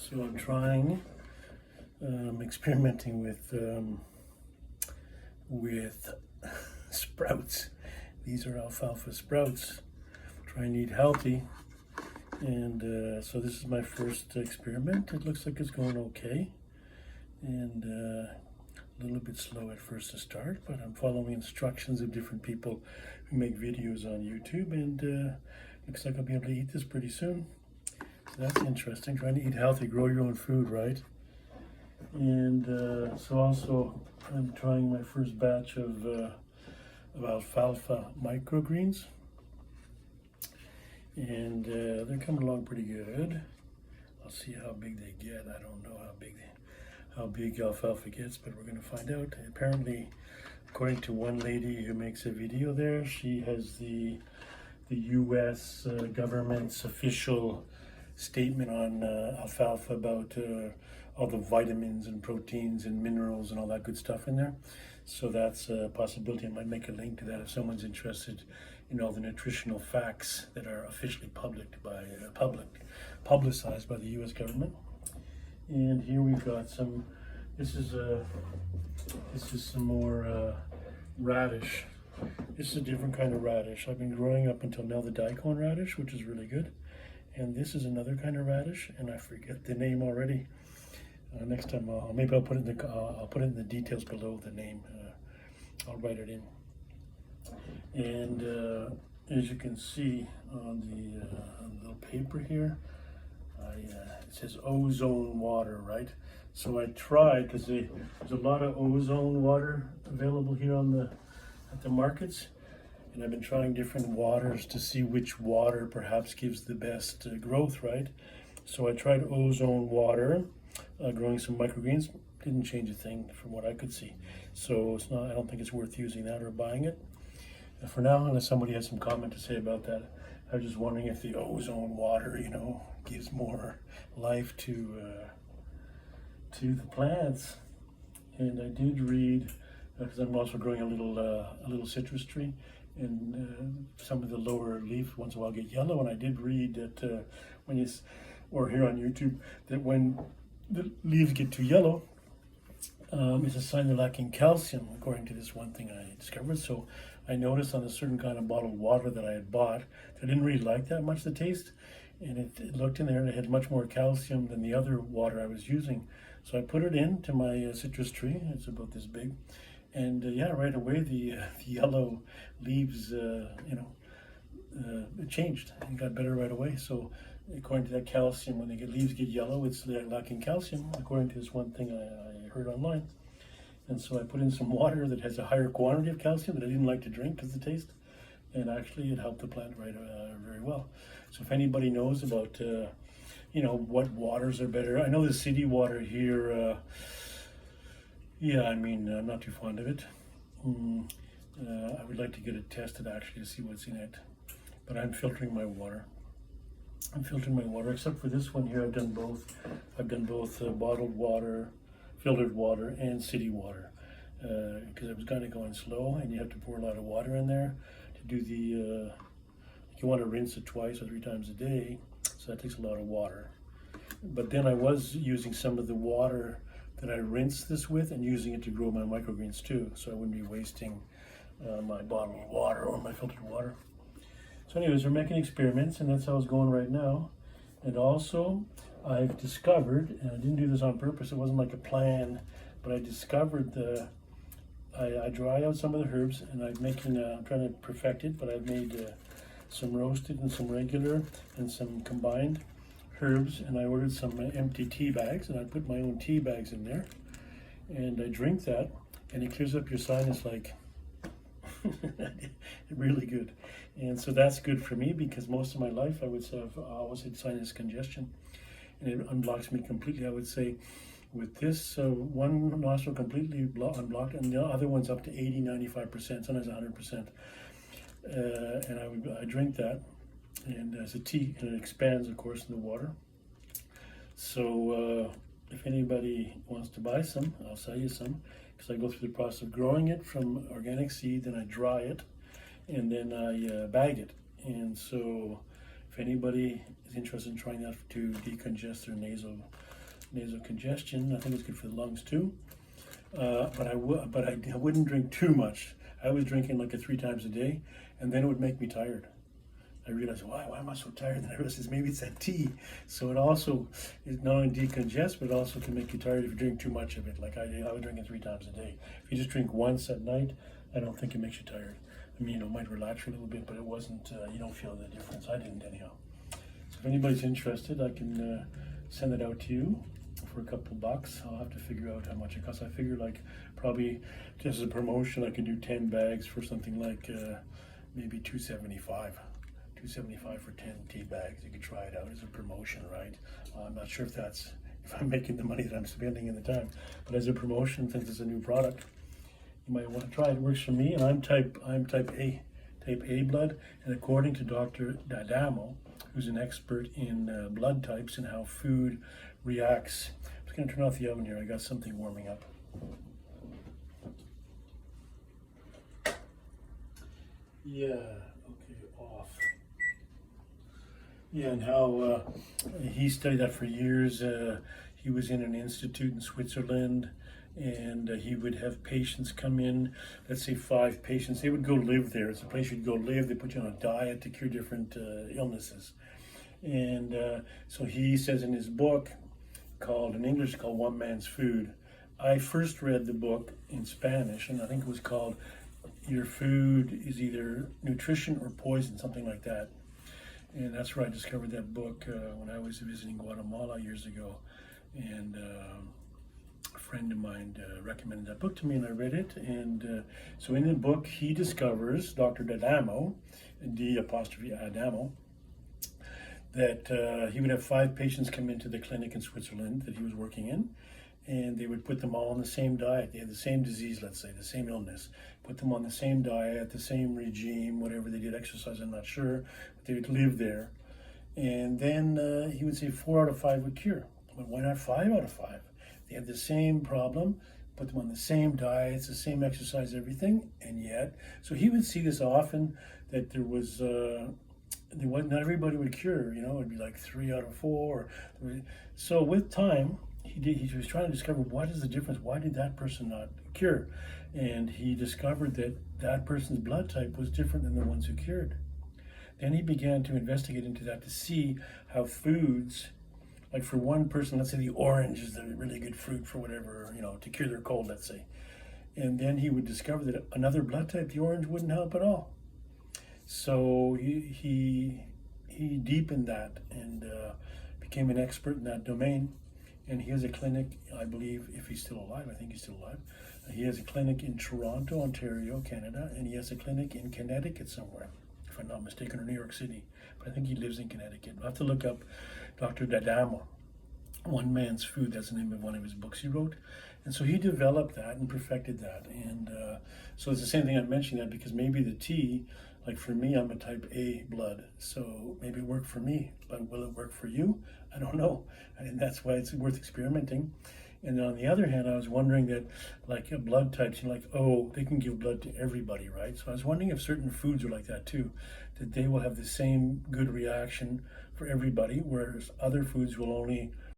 So I'm trying, experimenting with sprouts. These are alfalfa sprouts. Trying to eat healthy, and so this is my first experiment. It looks like it's going okay, and a little bit slow at first to start, but I'm following instructions of different people who make videos on YouTube, and looks like I'll be able to eat this pretty soon. So that's interesting, trying to eat healthy, grow your own food, right? And so also I'm trying my first batch of alfalfa microgreens, and they're coming along pretty good. I'll see how big they get. I don't know how big alfalfa gets, but we're going to find out. Apparently, according to one lady who makes a video there, she has the U.S. government's official statement on alfalfa about all the vitamins and proteins and minerals and all that good stuff in there. So that's a possibility. I might make a link to that if someone's interested in all the nutritional facts that are officially publicized by the U.S. government. And here we've got some. This is some more radish. This is a different kind of radish. I've been growing up until now the daikon radish, which is really good. And this is another kind of radish, and I forget the name already. Next time, maybe I'll put it in the details below the name. I'll write it in. And as you can see on the little paper here, it says ozone water, right? So I tried, because there's a lot of ozone water available here at the markets, and I've been trying different waters to see which water perhaps gives the best growth, right? So I tried ozone water, growing some microgreens. Didn't change a thing from what I could see. So it's not. I don't think it's worth using that or buying it for now, unless somebody has some comment to say about that. I was just wondering if the ozone water, gives more life to the plants. And I did read, because I'm also growing a little citrus tree, and some of the lower leaf once in a while get yellow. And I did read that or here on YouTube, that when the leaves get too yellow, it's a sign they're lacking calcium, according to this one thing I discovered. So I noticed on a certain kind of bottled water that I had bought, that I didn't really like that much the taste, and it looked in there and it had much more calcium than the other water I was using. So I put it into my citrus tree. It's about this big, and right away the yellow leaves, it changed. It got better right away. So according to that calcium, when leaves get yellow, it's lacking calcium, according to this one thing I heard online. And so I put in some water that has a higher quantity of calcium that I didn't like to drink because of the taste, and actually it helped the plant very well. So if anybody knows about what waters are better, I know the city water here. I'm not too fond of it. I would like to get it tested actually to see what's in it, but I'm filtering my water. Except for this one here. I've done both bottled water, filtered water, and city water, because it was kind of going slow, and you have to pour a lot of water in there to do you want to rinse it twice or 3 times a day, so that takes a lot of water. But then I was using some of the water that I rinsed this with and using it to grow my microgreens too, so I wouldn't be wasting my bottled water or my filtered water. So anyways, we're making experiments, and that's how it's going right now. And also, I've discovered, and I didn't do this on purpose, it wasn't like a plan, but I discovered I dried out some of the herbs, and I'm trying to perfect it, but I've made some roasted and some regular and some combined herbs, and I ordered some empty tea bags, and I put my own tea bags in there, and I drink that, and it clears up your sinus like really good. And so that's good for me, because most of my life I always had sinus congestion, and it unblocks me completely. I would say with this one nostril completely unblocked, and the other one's up to 80-95%, sometimes 100%. And I drink that, and as a tea, and it expands, of course, in the water. So if anybody wants to buy some, I'll sell you some, because I go through the process of growing it from organic seed, then I dry it, and then I bag it. And so if anybody is interested in trying that to decongest their nasal nasal congestion. I think it's good for the lungs too. But I wouldn't drink too much. I was drinking like 3 times a day, and then it would make me tired. I realized, why am I so tired? And I realized maybe it's that tea. So it also is not only decongest, but it also can make you tired if you drink too much of it. Like I was drinking 3 times a day. If you just drink once at night, I don't think it makes you tired. I mean, it might relax you a little bit, but it wasn't, you don't feel the difference. I didn't anyhow. So if anybody's interested, I can send it out to you for a couple bucks. I'll have to figure out how much it costs. I figure like probably just as a promotion, I could do 10 bags for something like maybe $2.75. $2.75 for 10 tea bags. You could try it out as a promotion, right? I'm not sure if I'm making the money that I'm spending in the time, but as a promotion, since it's a new product, you might want to try it. It works for me, and I'm type A blood, and according to Dr. D'Adamo, who's an expert in blood types and how food reacts. I'm just going to turn off the oven here. I got something warming up. Yeah, okay, off. Yeah, and how he studied that for years. He was in an institute in Switzerland, and he would have patients come in, let's say 5 patients. They would go live there. It's a place you'd go live. They put you on a diet to cure different illnesses. And so he says in his book, in English called One Man's Food. I first read the book in Spanish, and I think it was called Your Food is Either Nutrition or Poison, something like that. And that's where I discovered that book when I was visiting Guatemala years ago. And a friend of mine recommended that book to me, and I read it. And so in the book, he discovers, Dr. D'Adamo, D''Adamo, that he would have 5 patients come into the clinic in Switzerland that he was working in, and they would put them all on the same diet. They had the same disease, let's say, the same illness. Put them on the same diet, the same regime, whatever they did, exercise, I'm not sure, but they would live there. And then he would say 4 out of 5 would cure. But why not 5 out of 5? They had the same problem, put them on the same diets, the same exercise, everything, and yet, so he would see this often, that there was, not everybody would cure, it'd be like 3 out of 4. So with time, he was trying to discover what is the difference. Why did that person not cure? And he discovered that that person's blood type was different than the ones who cured. Then he began to investigate into that to see how foods, like for one person, let's say the orange is a really good fruit for whatever, to cure their cold, let's say. And then he would discover that another blood type, the orange, wouldn't help at all. So he deepened that and became an expert in that domain. And he has a clinic, I believe, if he's still alive, I think he's still alive. He has a clinic in Toronto, Ontario, Canada, and he has a clinic in Connecticut somewhere, if I'm not mistaken, or New York City. But I think he lives in Connecticut. I'll have to look up Dr. D'Adamo, One Man's Food, that's the name of one of his books he wrote. And so he developed that and perfected that. And so it's the same thing I'm mentioning that because maybe the tea, like for me, I'm a type A blood, so maybe it worked for me, but will it work for you? I don't know. And that's why it's worth experimenting. And on the other hand, I was wondering that like blood types, they can give blood to everybody, right? So I was wondering if certain foods are like that too, that they will have the same good reaction for everybody, whereas other foods will only